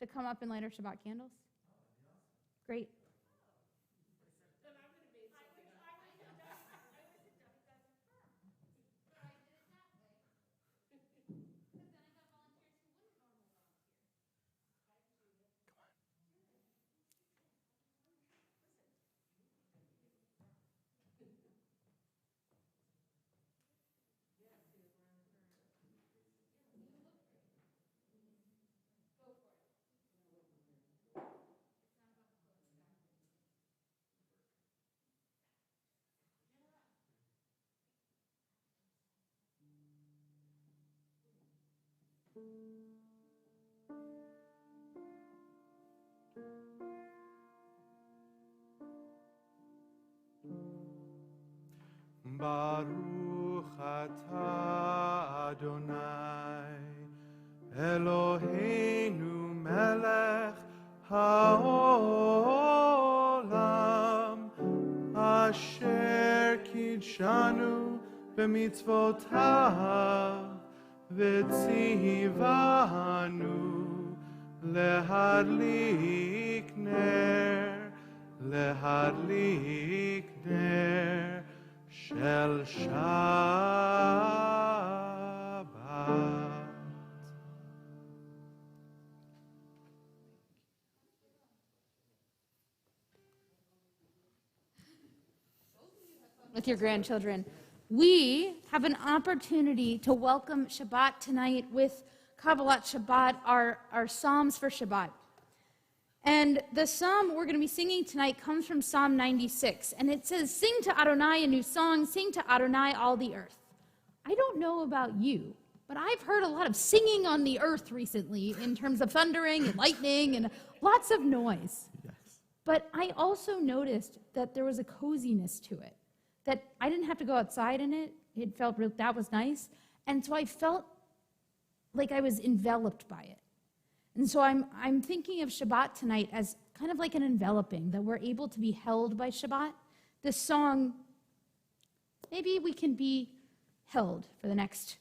to come up and light our Shabbat candles? Great. Baruch atah Adonai Eloheinu melech haolam asher kidshanu b'mitzvotav v'tzivanu lehadlik ner Shel Shabbat. With your grandchildren. We have an opportunity to welcome Shabbat tonight with Kabbalat Shabbat, our Psalms for Shabbat. And the psalm we're going to be singing tonight comes from Psalm 96. And it says, "Sing to Adonai a new song, sing to Adonai all the earth." I don't know about you, but I've heard a lot of singing on the earth recently in terms of thundering and lightning and lots of noise. Yes. But I also noticed that there was a coziness to it, that I didn't have to go outside in it. It felt real, that was nice. And so I felt like I was enveloped by it. And so I'm thinking of Shabbat tonight as kind of like an enveloping, that we're able to be held by Shabbat. This song, maybe we can be held for the next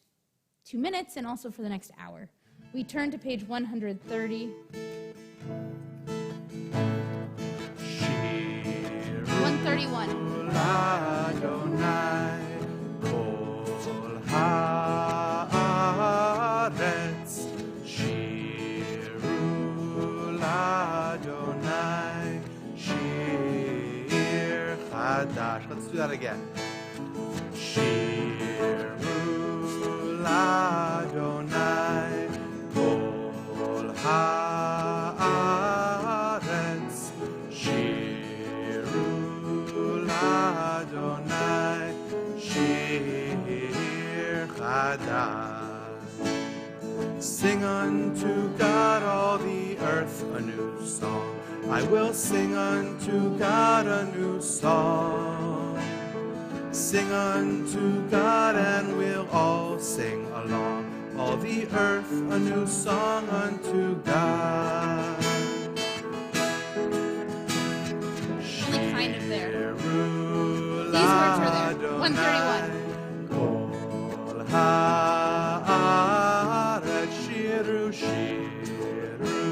2 minutes and also for the next hour. We turn to page 130. 131. Let's do that again. Shiru l'Adonai kol haaretz. Shiru l'Adonai shir chadash. Sing unto God all the earth a new song. I will sing unto God a new song. Sing unto God and we'll all sing along. All the earth a new song unto God. Only kind of there. These words are there. 131. Kol haaretz shiru shiru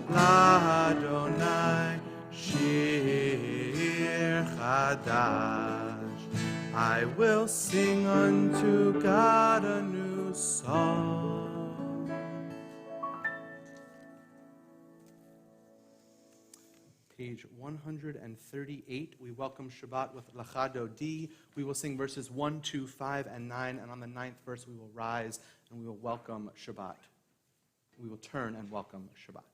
l'Adonai shir chadash. I will sing unto God a new song. Page 138, we welcome Shabbat with Lachado D. We will sing verses 1, 2, 5, and 9, and on the 9th verse we will rise and we will welcome Shabbat. We will turn and welcome Shabbat.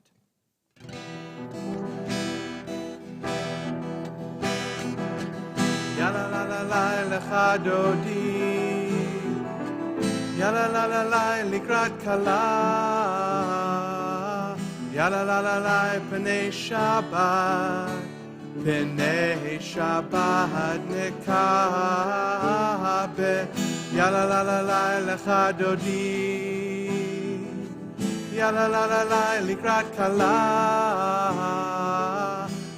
Ya la la la la lecha dodi, ya la la la la likrat kala, ya la la la la pnei Shabbat, pnei Shabbat nekabe, ya la la la la lecha dodi, ya la la la la likrat kala.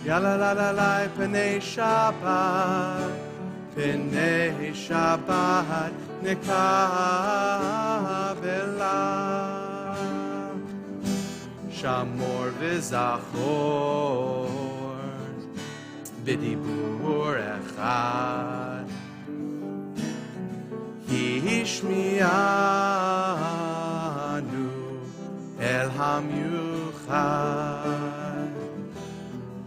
Ya la la la la pnei Shabbat, pnei Shabbat nekabela. Shamor v'zachor b'dibur echad Hishmianu el hamyuchad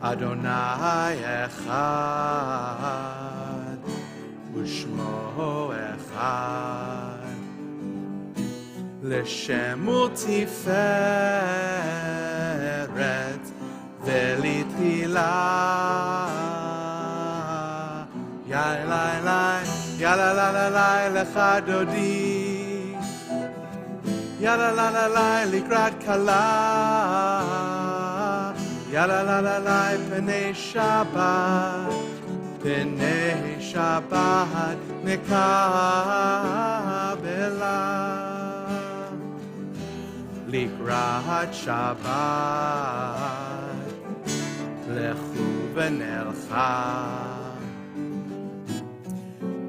Adonai echad Ushmo echad L'shemu tiferet Velitila Yalalai lecha dodi Yalalai likrat kala Yalalai penei Shabbat nekabela Likrat Shabbat lechu v'nelcha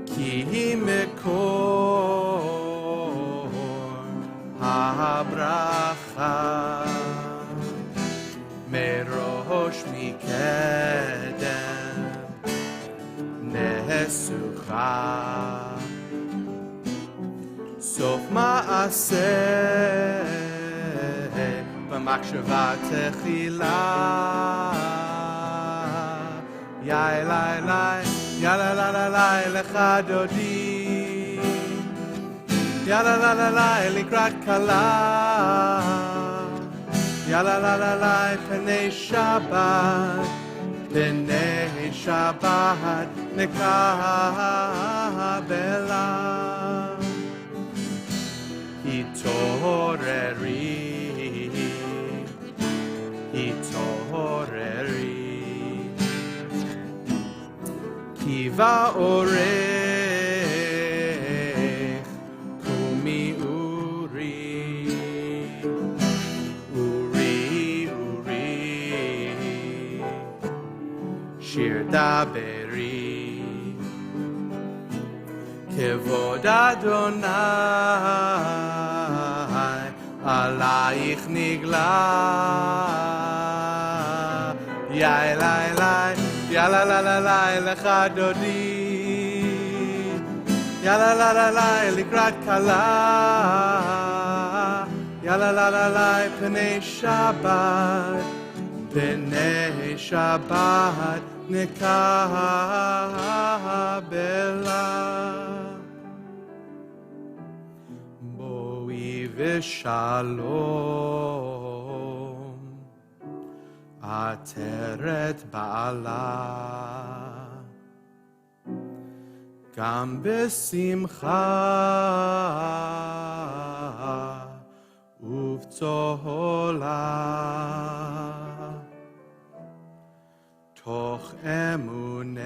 Ki mekor habracha Merosh mikedem nesucha Sof ma'aseh b'makshava techila Yalalai lecha dodi Yalalai likrat kala Yalalai penei Shabbat nekabela Hitoreri Kiva orech Kumi Uri Shir daberi Kevod Adonai Alaich nigla Yalalai lecha dodi Yalalai likrat kala Yalalai penei Shabbat nekabela Boi v'shalom Ateret ba'ala Gam besimcha Uvtzola Toch emunei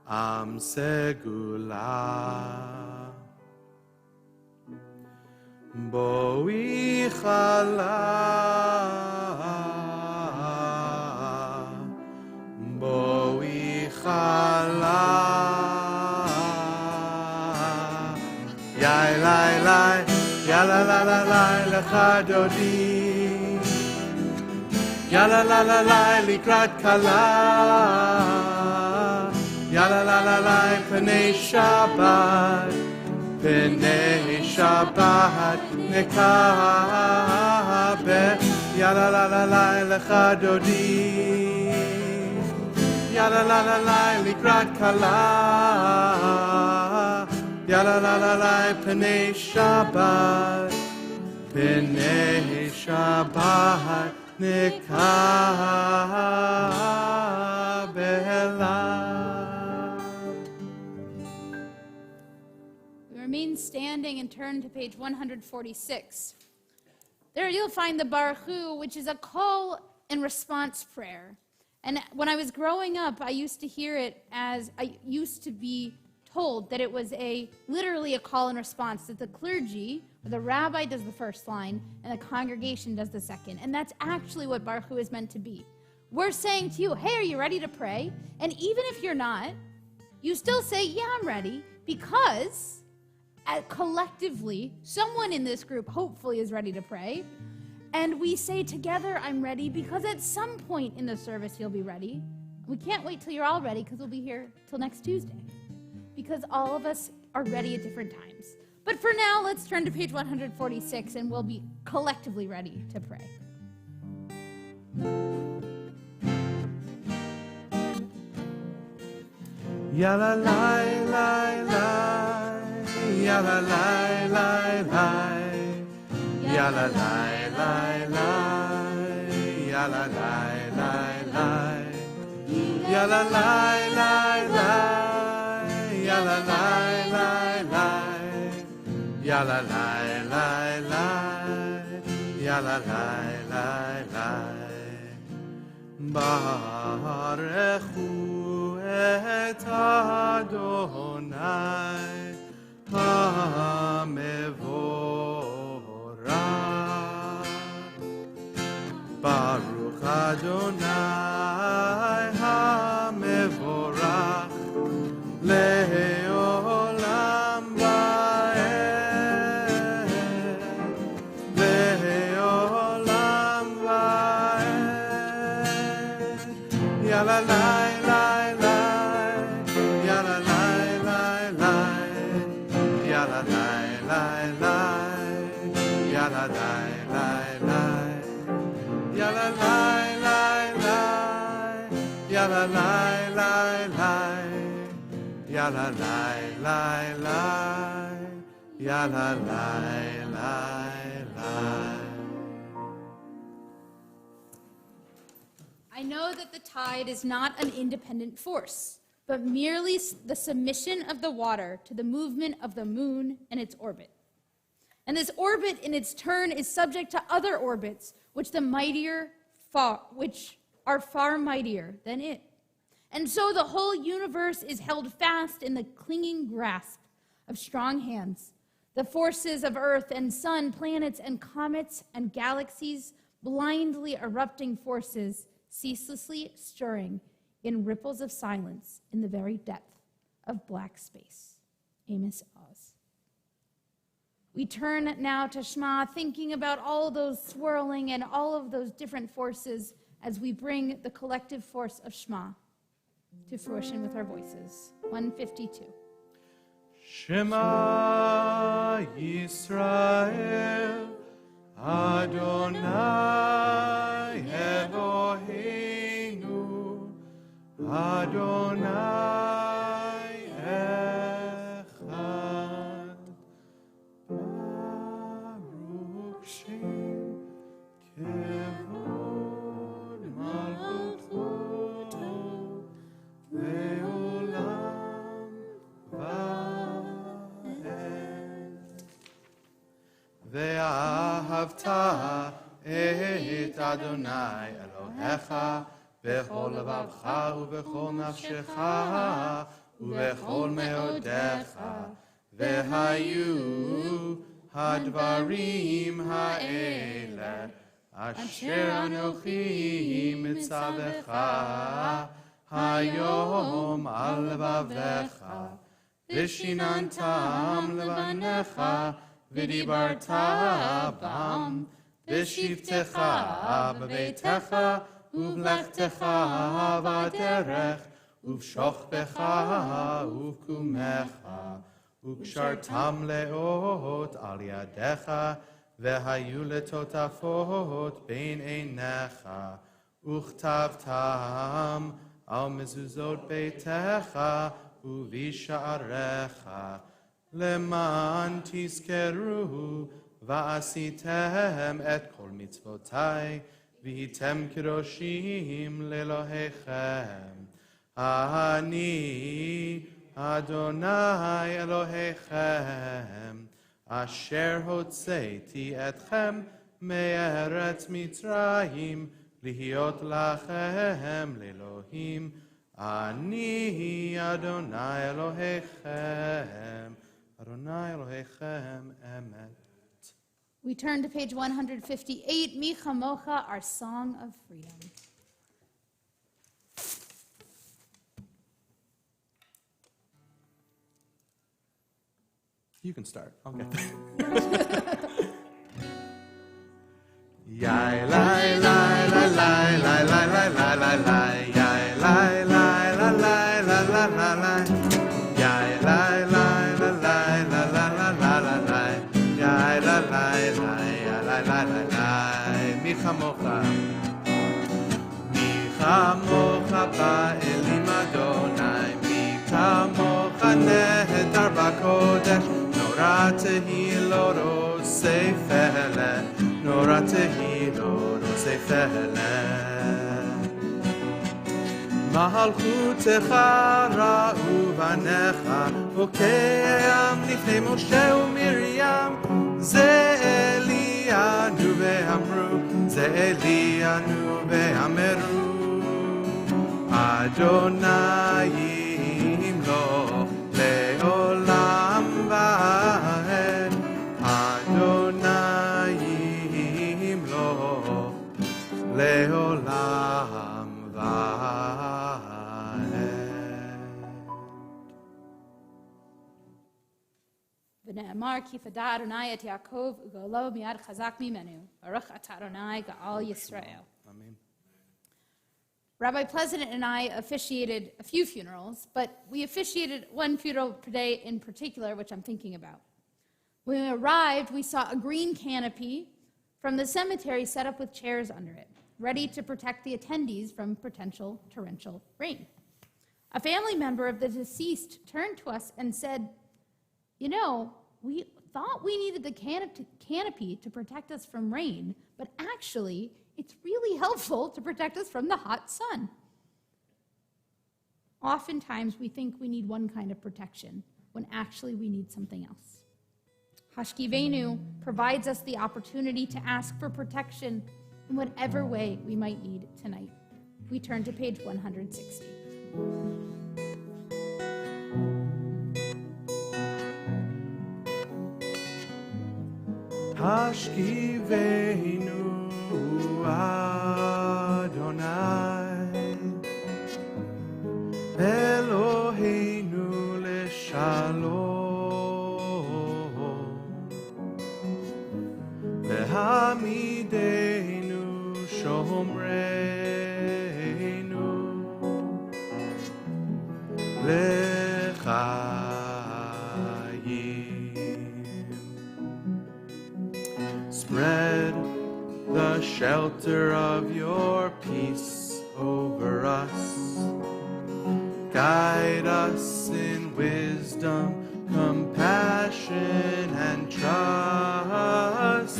Am segula Boi chala Yalalai lecha dodi Yalalai likrat kala Yalalai penei Shabbat nekabe Yalalai lecha dodi Yalalai likrat kala Yalalai penei Shabbat nekabela. We remain standing and turn to page 146. There you'll find the Baruch Hu, which is a call and response prayer. And when I was growing up, I used to hear it as, I used to be told that it was literally a call and response, that the clergy, or the rabbi does the first line, and the congregation does the second. And that's actually what Baruch Hu is meant to be. We're saying to you, hey, are you ready to pray? And even if you're not, you still say, yeah, I'm ready, because collectively, someone in this group hopefully is ready to pray. And we say together, I'm ready, because at some point in the service you'll be ready. We can't wait till you're all ready, because we'll be here till next Tuesday. Because all of us are ready at different times. But for now, let's turn to page 146 and we'll be collectively ready to pray. Ya la la la la, ya la la la la, ya la la la la, ya la la la la, ya la la la la, ya la la la la, ya la la la la, ya la la la la. Barechu et Adonai HaMevorach. Baruch Adonai HaMevorach Le'olam va'ed, Le'olam va'ed. Ya la la la la, ya la la la la, ya la la la la, ya la la la la, ya la la la la, ya la la la la, ya la la la la, ya la la la la. I know that the tide is not an independent force, but merely the submission of the water to the movement of the moon and its orbit. And this orbit in its turn is subject to other orbits which are far mightier than it. And so the whole universe is held fast in the clinging grasp of strong hands. The forces of earth and sun, planets and comets and galaxies, blindly erupting forces, ceaselessly stirring in ripples of silence in the very depth of black space. Amos Oz. We turn now to Shema, thinking about all those swirling and all of those different forces as we bring the collective force of Shema to fruition with our voices. 152. Shema Yisrael, Adonai Eloheinu, Adonai Echad. Baruch Shem Kevod Malchuto Leolam Va'ed. Ve'ahavta et Adonai Elohecha bechol levavcha ubechol nafshecha ubechol meodecha vehayu hadvarim ha'ele asher anochi mitzavecha hayom al levavecha vishinantam levanecha v'dibarta bam v'shivtecha b'beitecha ובלכתך בדרך, ובשוכבך ובקומך, וקשרתם לאות על ידיך, והיו לטוטפות בין עיניך, וכתבתם על מזוזות ביתך ובשעריך, למען תזכרו ועשיתם את כל מצוותי, והייתם קדושים לאלוהיכם. אני אדוני אלוהיכם, אשר הוצאתי אתכם מארץ מצרים, להיות לכם לאלוהים. אני אדוני אלוהיכם, אדוני אלוהיכם אמת. We turn to page 158, Mi Chamocha, our Song of Freedom. You can start. I'll get there. Yai lai lai lai lai lai lai lai lai lai lai yai lai lai lai lai lai lai lai lai yai lai lai lai lai lai lai lai lai lai lai yai lai lai lai lai lai lai lai mi chamocha ba'elim Adonai mi kamocha nehedar b'kodesh nora tehi lo rosei fele nora tehi lo rosei fele malchutecha ra'u banecha okeam lifnei Moshe u'Miriam ze Elianu ve'amru ze Elianu ve'ameru Adonai yimloch le'olam va'ed Adonai yimloch le'olam va'ed V'ne'emar ki fada Adonai et Yaakov u'golo mi'ad chazak mimenu Baruch atah Adonai ga'al Yisrael. Amen. Rabbi Pleasant and I officiated a few funerals, but we officiated one funeral today in particular, which I'm thinking about. When we arrived, we saw a green canopy from the cemetery set up with chairs under it, ready to protect the attendees from potential torrential rain. A family member of the deceased turned to us and said, "You know, we thought we needed the canopy to protect us from rain, but actually, it's really helpful to protect us from the hot sun." Oftentimes, we think we need one kind of protection, when actually we need something else. Hashkivenu provides us the opportunity to ask for protection in whatever way we might need tonight. We turn to page 160. Hashkivenu Adonai Eloheinu leshalom Vehamidenu shomreinu lechayim Spread the shelter of your peace over us. Guide us in wisdom, compassion, and trust.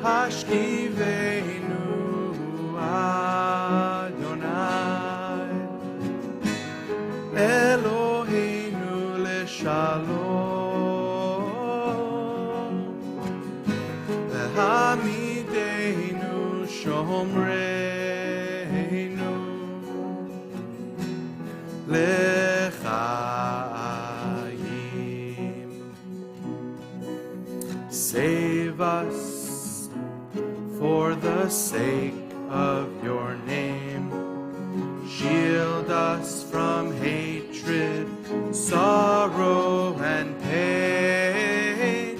Hashkivenu Adonai Eloheinu leshalom Vehamidenu shomreinu lechayim. Save us for the sake of your name. Shield us from hatred, sorrow, and pain.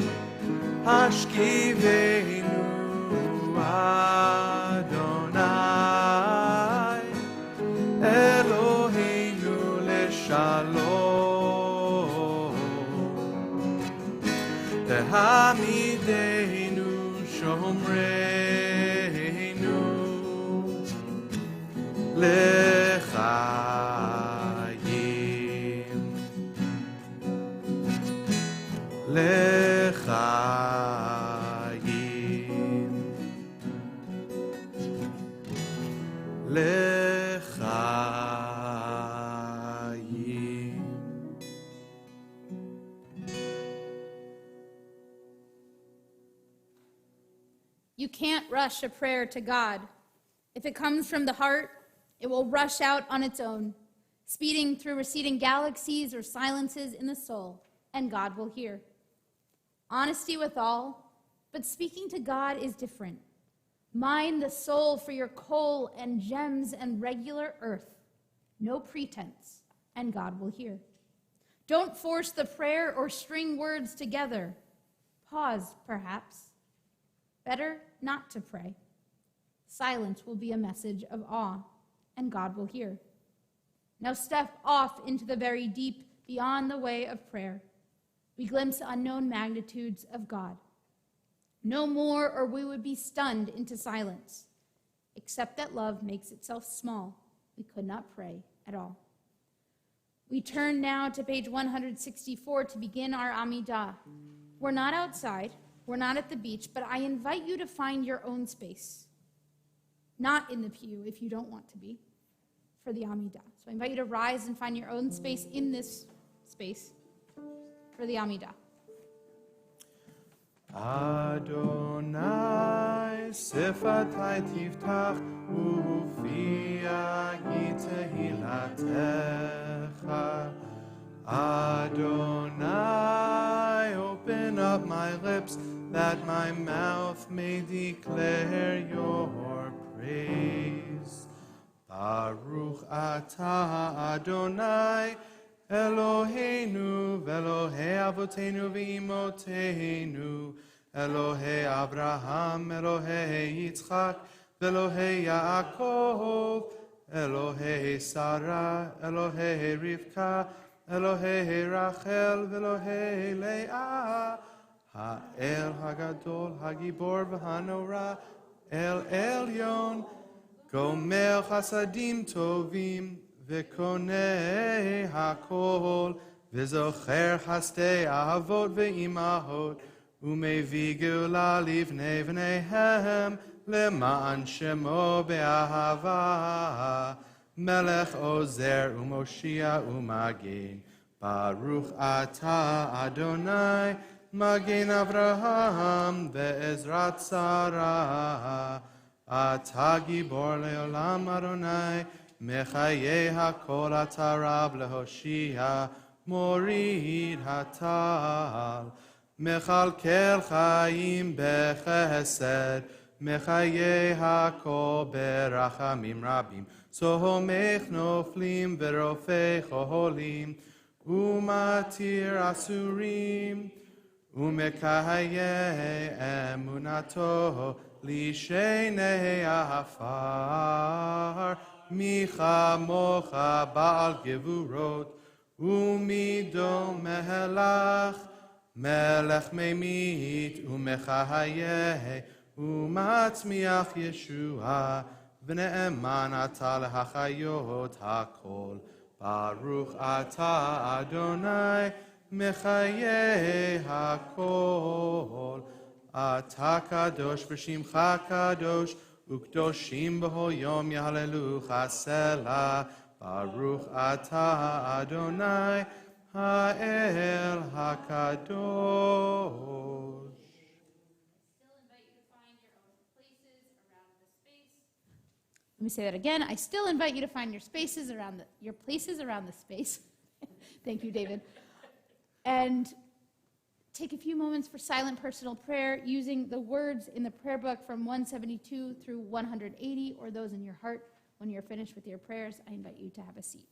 Hashkivenu Adonai Eloheinu leshalom Vehamidenu shomreinu lechayim lechayim lechayim. You can't rush a prayer to God. If it comes from the heart, it will rush out on its own, speeding through receding galaxies or silences in the soul, and God will hear. Honesty with all, but speaking to God is different. Mine the soul for your coal and gems and regular earth. No pretense, and God will hear. Don't force the prayer or string words together. Pause, perhaps. Better not to pray. Silence will be a message of awe, and God will hear. Now step off into the very deep beyond the way of prayer. We glimpse unknown magnitudes of God. No more, or we would be stunned into silence. Except that love makes itself small, we could not pray at all. We turn now to page 164 to begin our Amidah. We're not outside, we're not at the beach, but I invite you to find your own space. Not in the pew if you don't want to be, for the Amidah. So I invite you to rise and find your own space in this space for the Amidah. Adonai, sifatai tiftach, ufia tehilatecha. Adonai, open up my lips, that my mouth may declare your praise. Baruch atah Adonai, Eloheinu, Elohei Avotenu v'Imotenu, Elohei Abraham, Elohei Yitzchak, Elohei Yaakov, Elohei Sarah, Elohei Rivka, Elohei Rachel, Elohei Leah, Ha'el Hagadol, Hagibor v'Hanora, El Elyon, Gomer Chasadim Tovim, V'konei hakol, v'zocher chastei avot ve'imahot, u'mevi geula livnei v'neihem, le'ma'an shemo be'ahava, melech ozer u'moshia u'magen, Baruch atah Adonai, magen Avraham ve'ezrat Sarah, atah gibor le'olam Adonai, Mechaye hakol atarab lehoshia, morid hatal. Mechalkel chaim bechesed, mechaye hakol berachamim rabim. Sohomech noflim verofei choholim, umatir asurim, umekaye emunato lishenei afar. Micha mocha baal gevurot, umido mehelach, melech memit, umechahayeh, umatzmiach Yeshua, v'ne'eman ata lehachayot hakol. Baruch ata Adonai, mechayeh hakol. Ata kadosh v'shimcha kadosh, Ukdoshim b'ho yom yahalelu chasela, Baruch atah Adonai, ha'el hakadosh. Let me say that again. I still invite you to find your spaces around your places around the space. Thank you, David. And take a few moments for silent personal prayer using the words in the prayer book from 172 through 180, or those in your heart. When you're finished with your prayers, I invite you to have a seat.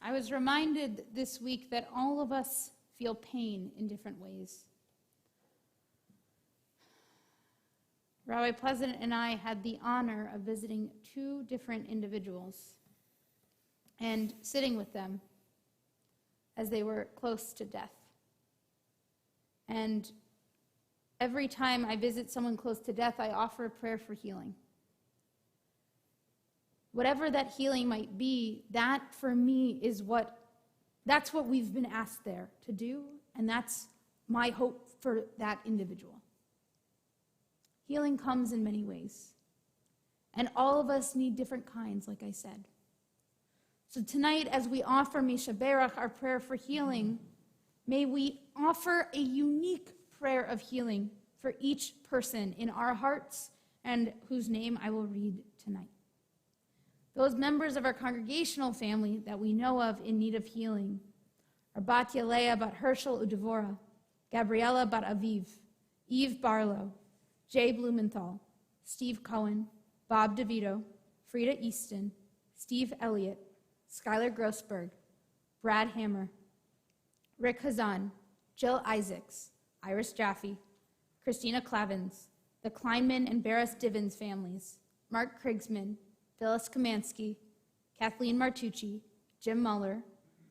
I was reminded this week that all of us feel pain in different ways. Rabbi Pleasant and I had the honor of visiting 2 different individuals and sitting with them as they were close to death. And every time I visit someone close to death, I offer a prayer for healing. Whatever that healing might be, that for me is that's what we've been asked there to do, and that's my hope for that individual. Healing comes in many ways, and all of us need different kinds, like I said. So tonight, as we offer Mishaberach, our prayer for healing, may we offer a unique prayer of healing for each person in our hearts and whose name I will read tonight. Those members of our congregational family that we know of in need of healing are Bat Yalea, Bat Herschel Udevora, Gabriella Bat Aviv, Eve Barlow, Jay Blumenthal, Steve Cohen, Bob DeVito, Frida Easton, Steve Elliott, Skylar Grossberg, Brad Hammer, Rick Hazan, Jill Isaacs, Iris Jaffe, Christina Clavins, the Kleinman and Barris Divins families, Mark Krigsman, Phyllis Kamansky, Kathleen Martucci, Jim Muller,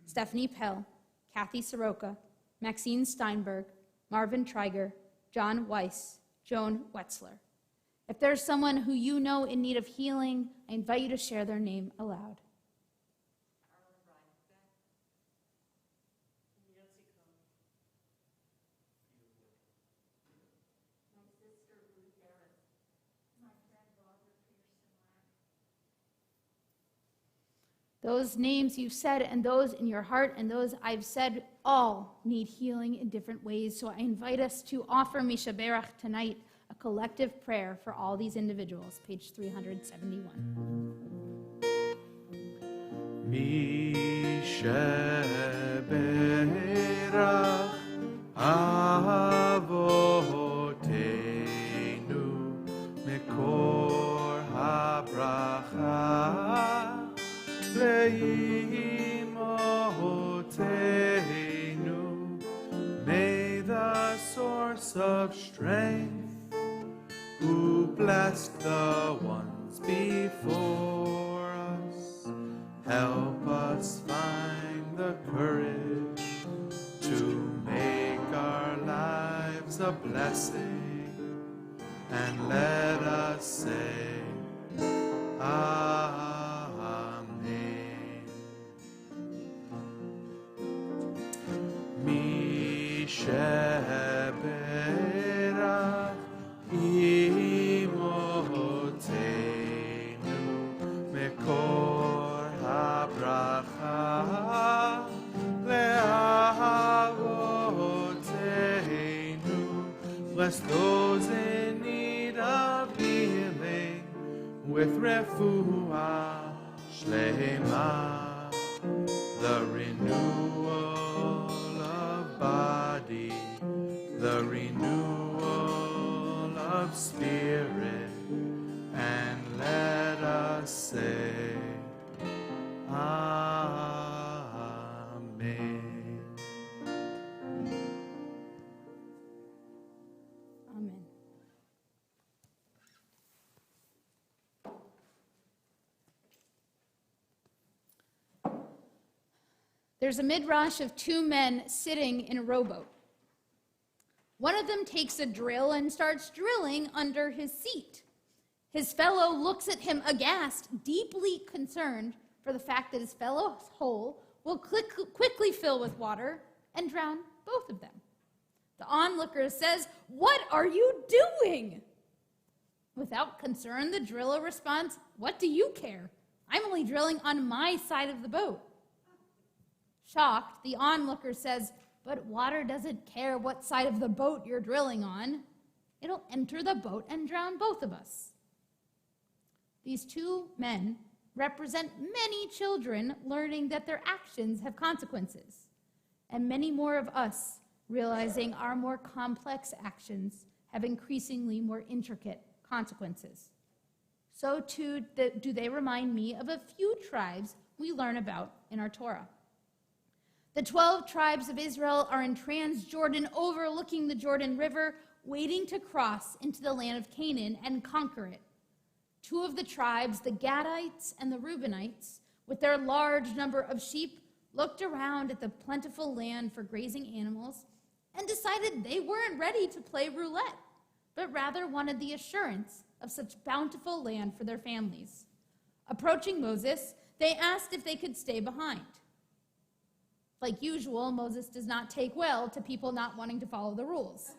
Stephanie Pell, Kathy Soroka, Maxine Steinberg, Marvin Triger, John Weiss, Joan Wetzler. If there's someone who you know in need of healing, I invite you to share their name aloud. Those names you've said and those in your heart and those I've said all need healing in different ways. So I invite us to offer Mishaberach tonight, a collective prayer for all these individuals, page 371. Mishaberach Avoteinu Mekor HaBracha Leimotenu, may the source of strength, who blessed the ones before us, help us find the courage to make our lives a blessing, and let us say, Amen. sheberach imotenu mekor habracha le'avotenu. Bless those in need of healing with refuah shlema, the renewal of body, the renewal of spirit, and let us say, Amen. Amen. There's a midrash of two men sitting in a rowboat. One of them takes a drill and starts drilling under his seat. His fellow looks at him aghast, deeply concerned for the fact that his fellow's hole will quickly fill with water and drown both of them. The onlooker says, "What are you doing?" Without concern, the driller responds, "What do you care? I'm only drilling on my side of the boat." Shocked, the onlooker says, "But water doesn't care what side of the boat you're drilling on. It'll enter the boat and drown both of us." These two men represent many children learning that their actions have consequences, and many more of us realizing our more complex actions have increasingly more intricate consequences. So too do they remind me of a few tribes we learn about in our Torah. The 12 tribes of Israel are in Transjordan, overlooking the Jordan River, waiting to cross into the land of Canaan and conquer it. Two of the tribes, the Gadites and the Reubenites, with their large number of sheep, looked around at the plentiful land for grazing animals and decided they weren't ready to play roulette, but rather wanted the assurance of such bountiful land for their families. Approaching Moses, they asked if they could stay behind. Like usual, Moses does not take well to people not wanting to follow the rules.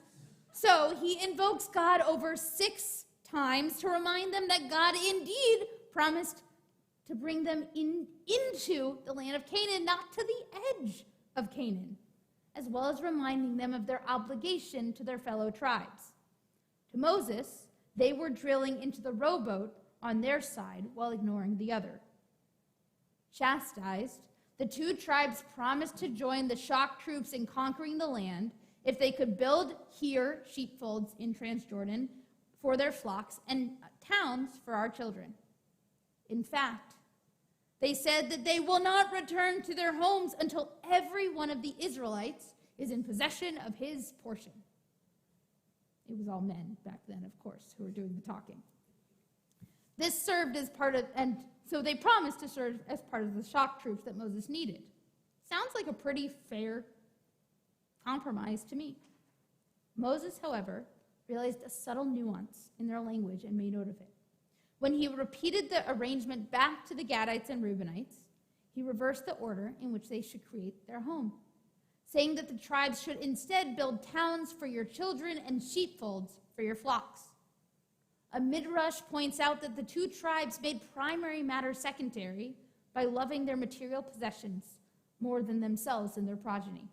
So he invokes God over 6 times to remind them that God indeed promised to bring them into the land of Canaan, not to the edge of Canaan, as well as reminding them of their obligation to their fellow tribes. To Moses, they were drilling into the rowboat on their side while ignoring the other. Chastised, the two tribes promised to join the shock troops in conquering the land if they could build here sheepfolds in Transjordan for their flocks and towns for our children. In fact, they said that they will not return to their homes until every one of the Israelites is in possession of his portion. It was all men back then, of course, who were doing the talking. This served as part of, and so they promised to serve as part of the shock troops that Moses needed. Sounds like a pretty fair compromise to me. Moses, however, realized a subtle nuance in their language and made note of it. When he repeated the arrangement back to the Gadites and Reubenites, he reversed the order in which they should create their home, saying that the tribes should instead build towns for your children and sheepfolds for your flocks. A midrash points out that the two tribes made primary matters secondary by loving their material possessions more than themselves and their progeny.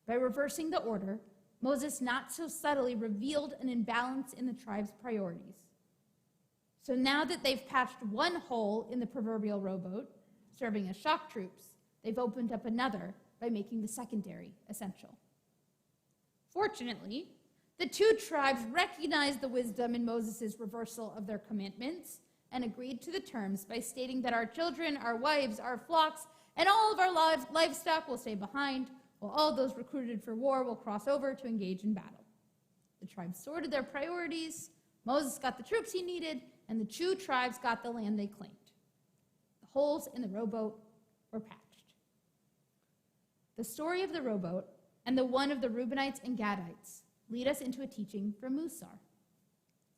By reversing the order, Moses not so subtly revealed an imbalance in the tribe's priorities. So now that they've patched one hole in the proverbial rowboat, serving as shock troops, they've opened up another by making the secondary essential. Fortunately, the two tribes recognized the wisdom in Moses' reversal of their commitments and agreed to the terms by stating that our children, our wives, our flocks, and all of our livestock will stay behind, while all those recruited for war will cross over to engage in battle. The tribes sorted their priorities, Moses got the troops he needed, and the two tribes got the land they claimed. The holes in the rowboat were patched. The story of the rowboat and the one of the Reubenites and Gadites lead us into a teaching from Musar,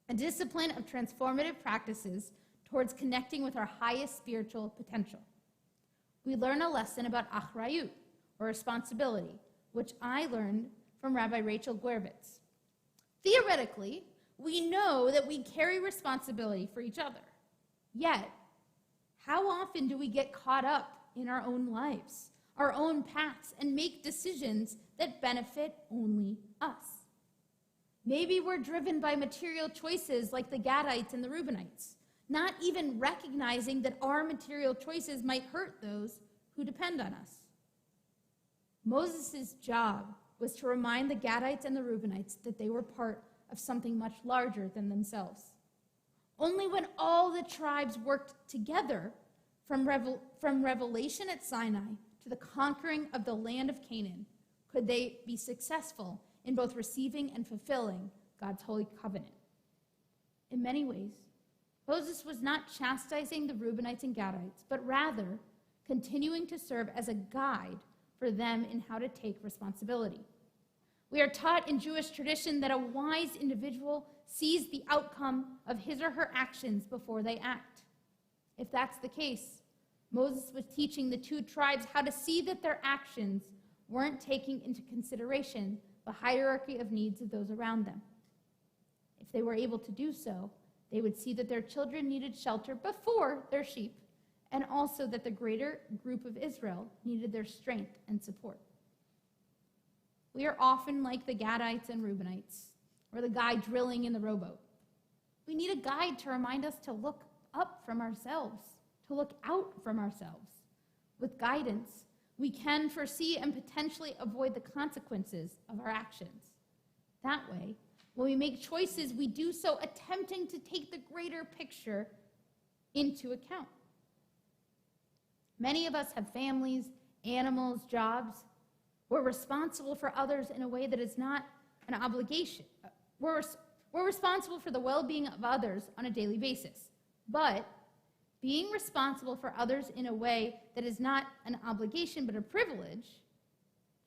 a discipline of transformative practices towards connecting with our highest spiritual potential. We learn a lesson about achrayut, or responsibility, which I learned from Rabbi Rachel Guervitz. Theoretically, we know that we carry responsibility for each other. Yet, how often do we get caught up in our own lives, our own paths, and make decisions that benefit only us? Maybe we're driven by material choices like the Gadites and the Reubenites, not even recognizing that our material choices might hurt those who depend on us. Moses' job was to remind the Gadites and the Reubenites that they were part of something much larger than themselves. Only when all the tribes worked together, from revelation at Sinai to the conquering of the land of Canaan, could they be successful in both receiving and fulfilling God's holy covenant. In many ways, Moses was not chastising the Reubenites and Gadites, but rather continuing to serve as a guide for them in how to take responsibility. We are taught in Jewish tradition that a wise individual sees the outcome of his or her actions before they act. If that's the case, Moses was teaching the two tribes how to see that their actions weren't taking into consideration the hierarchy of needs of those around them. If they were able to do so, they would see that their children needed shelter before their sheep, and also that the greater group of Israel needed their strength and support. We are often like the Gadites and Reubenites, or the guy drilling in the rowboat. We need a guide to remind us to look up from ourselves, to look out from ourselves. With guidance, we can foresee and potentially avoid the consequences of our actions. That way, when we make choices, we do so attempting to take the greater picture into account. Many of us have families, animals, jobs. We're responsible for others in a way that is not an obligation. We're responsible for the well-being of others on a daily basis. But being responsible for others in a way that is not an obligation but a privilege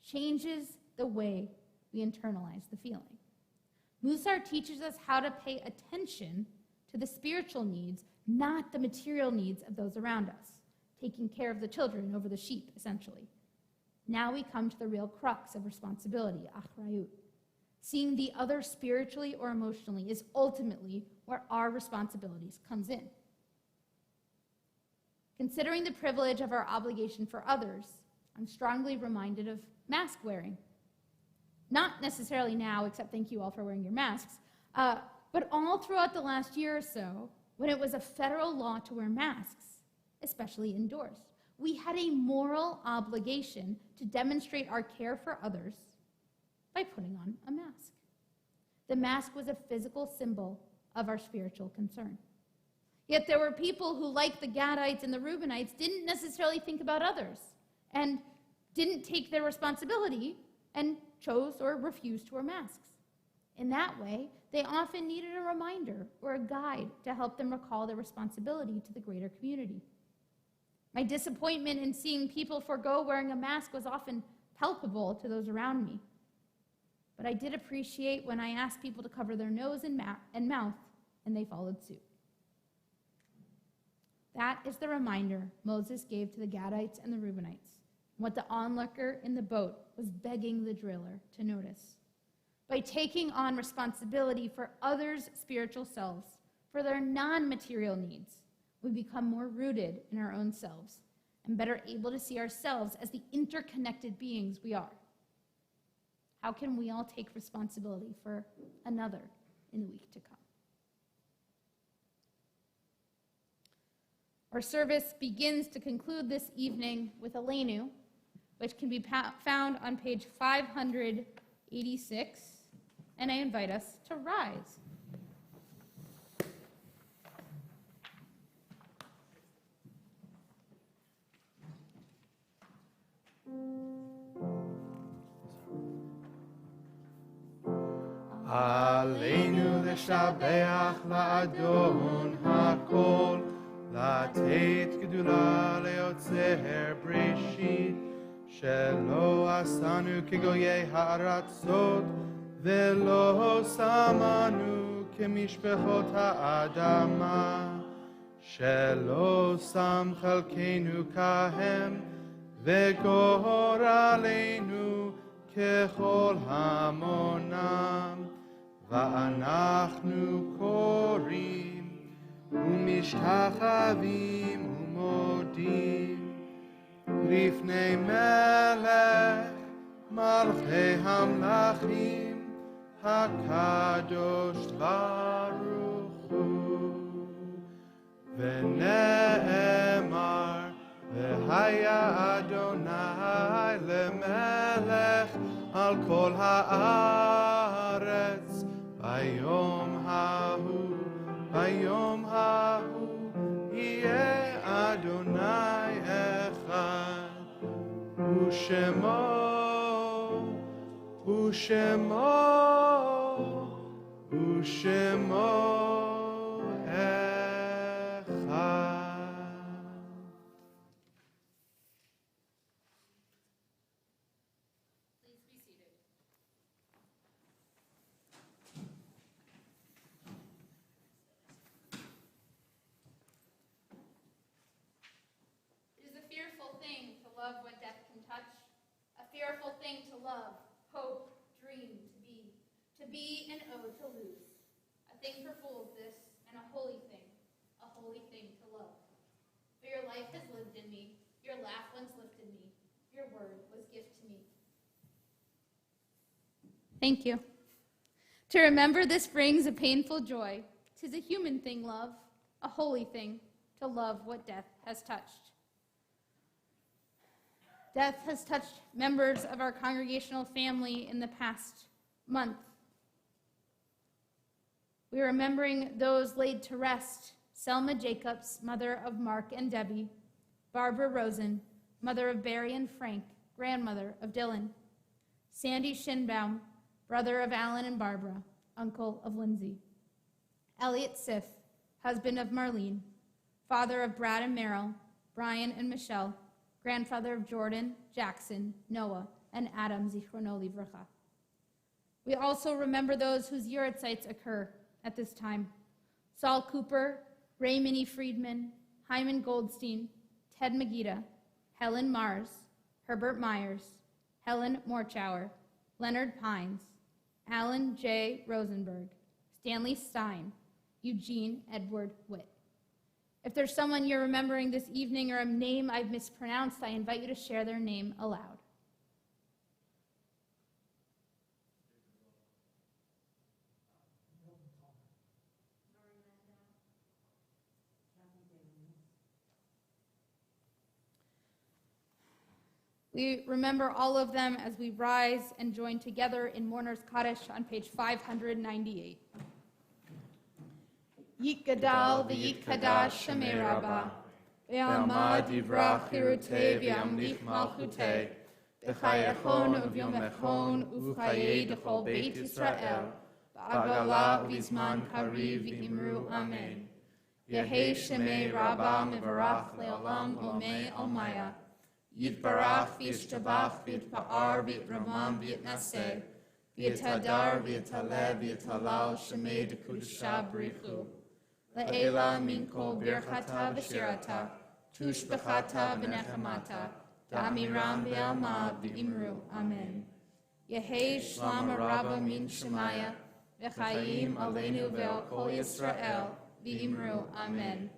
changes the way we internalize the feeling. Musar teaches us how to pay attention to the spiritual needs, not the material needs of those around us, taking care of the children over the sheep, essentially. Now we come to the real crux of responsibility, achrayut. Seeing the other spiritually or emotionally is ultimately where our responsibilities comes in. Considering the privilege of our obligation for others, I'm strongly reminded of mask wearing. Not necessarily now, except thank you all for wearing your masks, but all throughout the last year or so, when it was a federal law to wear masks, especially indoors. We had a moral obligation to demonstrate our care for others by putting on a mask. The mask was a physical symbol of our spiritual concern. Yet there were people who, like the Gadites and the Reubenites, didn't necessarily think about others and didn't take their responsibility and chose or refused to wear masks. In that way, they often needed a reminder or a guide to help them recall their responsibility to the greater community. My disappointment in seeing people forego wearing a mask was often palpable to those around me. But I did appreciate when I asked people to cover their nose and mouth, and they followed suit. That is the reminder Moses gave to the Gadites and the Reubenites, what the onlooker in the boat was begging the driller to notice. By taking on responsibility for others' spiritual selves, for their non-material needs, we become more rooted in our own selves and better able to see ourselves as the interconnected beings we are. How can we all take responsibility for another in the week to come? Our service begins to conclude this evening with Aleinu, which can be found on page 586, and I invite us to rise. עלינו לשבח לאדון הכל, לתת גדולה ליוצר בראשית, שלא עשנו כגויי הארצות, ולא שמנו כמשפחות האדמה, שלא שם חלקנו כהם, וגורלנו ככל המונם, ואנחנו קוראים ומשתחווים ומודים לפני מלך מלכי המלכים הקדוש ברוך הוא. ונאמר והיה אדוני למלך על כל הארץ ביום ההוא יהיה אדוני אחד ושמו love what death can touch, a fearful thing to love, hope, dream, to be and owe to lose, a thing for fools this, and a holy thing to love. For your life has lived in me, your laugh once lifted me, your word was gift to me. Thank you. To remember this brings a painful joy. 'Tis a human thing, love, a holy thing to love what death has touched. Death has touched members of our congregational family in the past month. We are remembering those laid to rest: Selma Jacobs, mother of Mark and Debbie; Barbara Rosen, mother of Barry and Frank, grandmother of Dylan; Sandy Shinbaum, brother of Alan and Barbara, uncle of Lindsay; Elliot Siff, husband of Marlene, father of Brad and Merrill, Brian and Michelle, grandfather of Jordan, Jackson, Noah, and Adam Zichrono Livracha. We also remember those whose Yuretzites occur at this time: Saul Cooper, Raymond E. Friedman, Hyman Goldstein, Ted Magida, Helen Mars, Herbert Myers, Helen Morchauer, Leonard Pines, Alan J. Rosenberg, Stanley Stein, Eugene Edward Witt. If there's someone you're remembering this evening or a name I've mispronounced, I invite you to share their name aloud. We remember all of them as we rise and join together in Mourner's Kaddish on page 598. Yit Gadal v'yit Kadash Shemei Rabbah, v'yamad yivrach hirutei v'yamlich malchutei, v'chayechon uv'yomechon uv'chayei d'chol Beit Yisrael, v'agala v'zman kariv v'imru amen. Yehei Shemei Rabbah mevarach le'olam omei almaya, Yitbarach v'yishtabach v'yitpa'ar v'yitramam v'yitnaseh, v'yitadar v'yitaleh v'yitalal Shemei d'kudusha b'richu. Le'ela min kol birchata v'shirata, tushbechata v'nechamata, da'amiram v'yalma v'imru, amen. Yehei shlam rabba min shemaya, v'chayim aleinu ve'al kol Yisrael, v'imru, amen.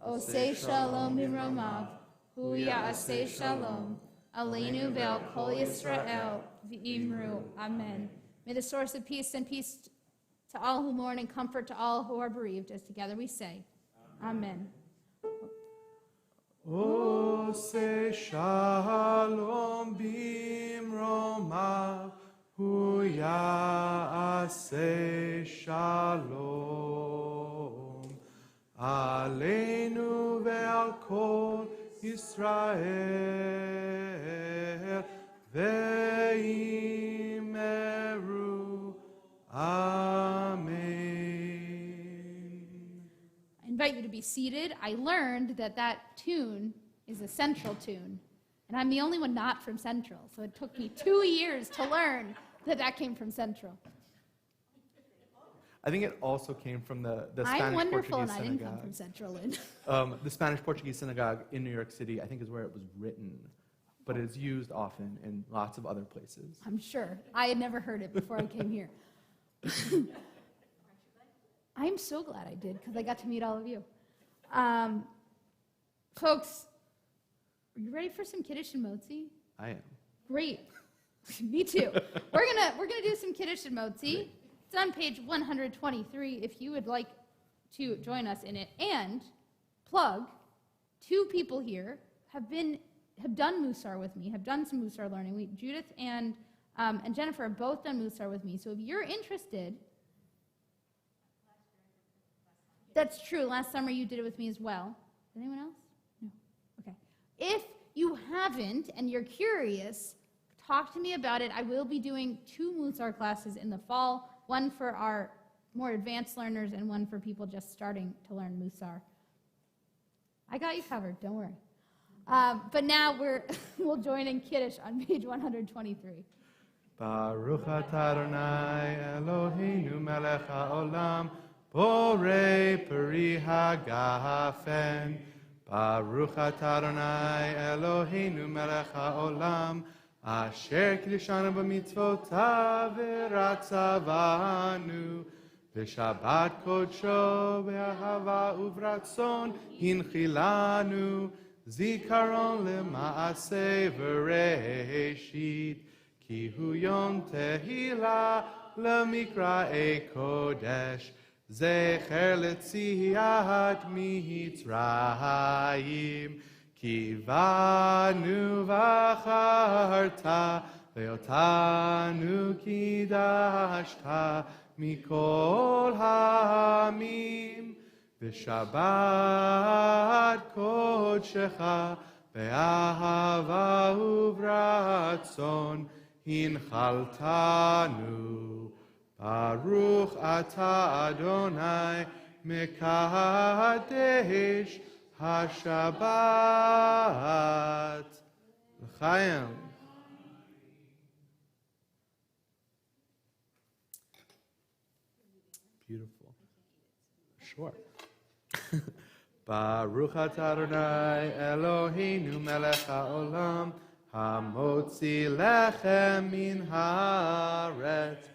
Osei shalom v'romav, hu ya'aseh shalom, aleinu ve'al kol Yisrael, v'imru, amen. May the source of peace and peace to all who mourn and comfort to all who are bereaved, as together we say, amen. Oseh shalom bimromav, hu ya'aseh shalom, aleinu ve'al kol Yisrael, ve'imeru, amen. I invite you to be seated. I learned that that tune is a Central tune, and I'm the only one not from Central, so it took me 2 years to learn that that came from Central. I think it also came from the I'm Spanish wonderful, and Portuguese I didn't come synagogue. from Central. Lynn. The Spanish Portuguese synagogue in New York City, I think, is where it was written. but it's used often in lots of other places. I'm sure. I had never heard it before I came here. I'm so glad I did because I got to meet all of you. Folks, are you ready for some Kiddush and Motzi? I am. Great. Me too. We're gonna do some Kiddush and Motzi. Great. It's on page 123 if you would like to join us in it. And plug, 2 people here have done Musar with me, have done some Musar learning. Judith and Jennifer have both done Musar with me. So if you're interested, that's true. Last summer you did it with me as well. Did anyone else? No. Okay. If you haven't and you're curious, talk to me about it. I will be doing 2 Musar classes in the fall, one for our more advanced learners and one for people just starting to learn Musar. I got you covered, don't worry. But now we'll join in Kiddush on page 123. Baruch atah Adonai Eloheinu melech haolam borei peri hagafen. Baruch atah Adonai Eloheinu melech haolam asher kiddushanu b'mitzvotav v'ratzavanu v'shabbat kodsho be'ahava uvratzon hinchilanu zikaron lema'aseh v'reishit ki hu yom tehila lemikra'ei kodesh zecher letziat mitzrayim kivanu v'acharta ve'otanu kidashta mikol ha'amim v'shabbat kodshecha be'ahava uvratzon hinchaltanu Baruch atah Adonai mekadesh haShabbat l'chaim. Beautiful. Sure. Baruch atah Adonai Eloheinu melech haolam hamotzi lechem min haaretz.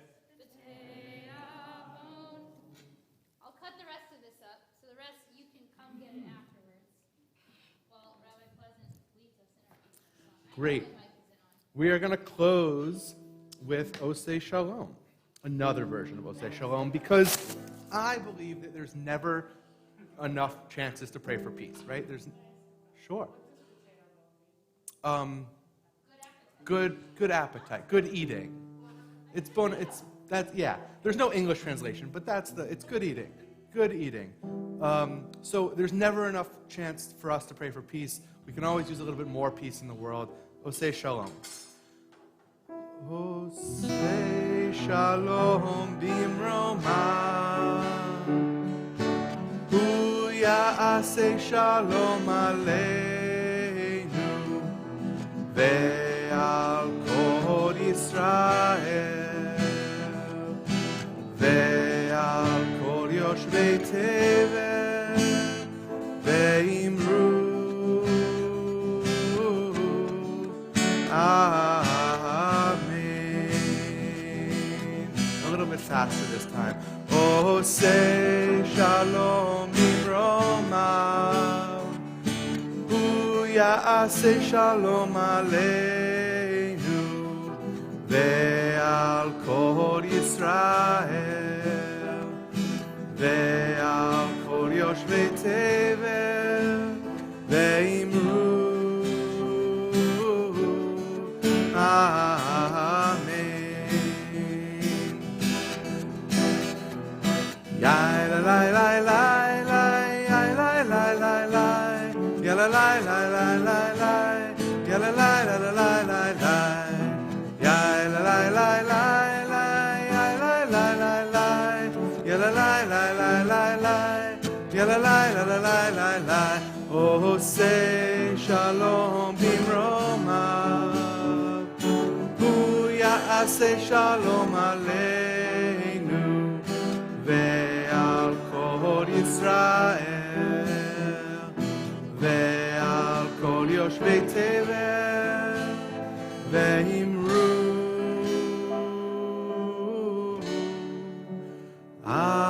I'll cut the rest of this up, so the rest you can come get it afterwards. While Rabbi Pleasant leads us in our song. Great. We are going to close with Osei Shalom, another version of Osei Shalom, because I believe that there's never enough chances to pray for peace, right? Sure. Good appetite, good eating. There's no English translation, but it's good eating. Good eating. So there's never enough chance for us to pray for peace. We can always use a little bit more peace in the world. Osei Shalom. Osei Shalom bimroma. Hu ya'aseh shalom aleinu. Ve'al kol Yisrael. Ve'al kol yoshvei tevel. Ve'imru. Amen. A little bit faster this time. Osei shalom bimroma. Hu ya'aseh shalom aleinu. Ve'al kol Yisrael. Ve'al kol yoshvei tevel. Ve'imru. Amen. Yai la la la la la, yai la la la la, ya la la la la la la, ya la la la la la la la, yai la la la la la, yai la la la la, ya la la la la la la, ya la la la la la la la. Osei shalom bimroma. Ya'aseh shalom aleinu ve'al kol Yisrael ve'al kol yoshvei tevel Ve'imru. Amen.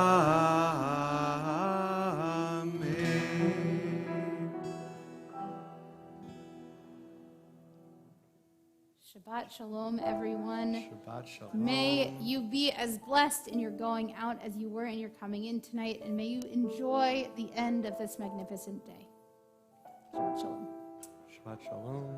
Shabbat shalom, everyone. Shabbat shalom. May you be as blessed in your going out as you were in your coming in tonight, and may you enjoy the end of this magnificent day. Shabbat shalom. Shabbat shalom.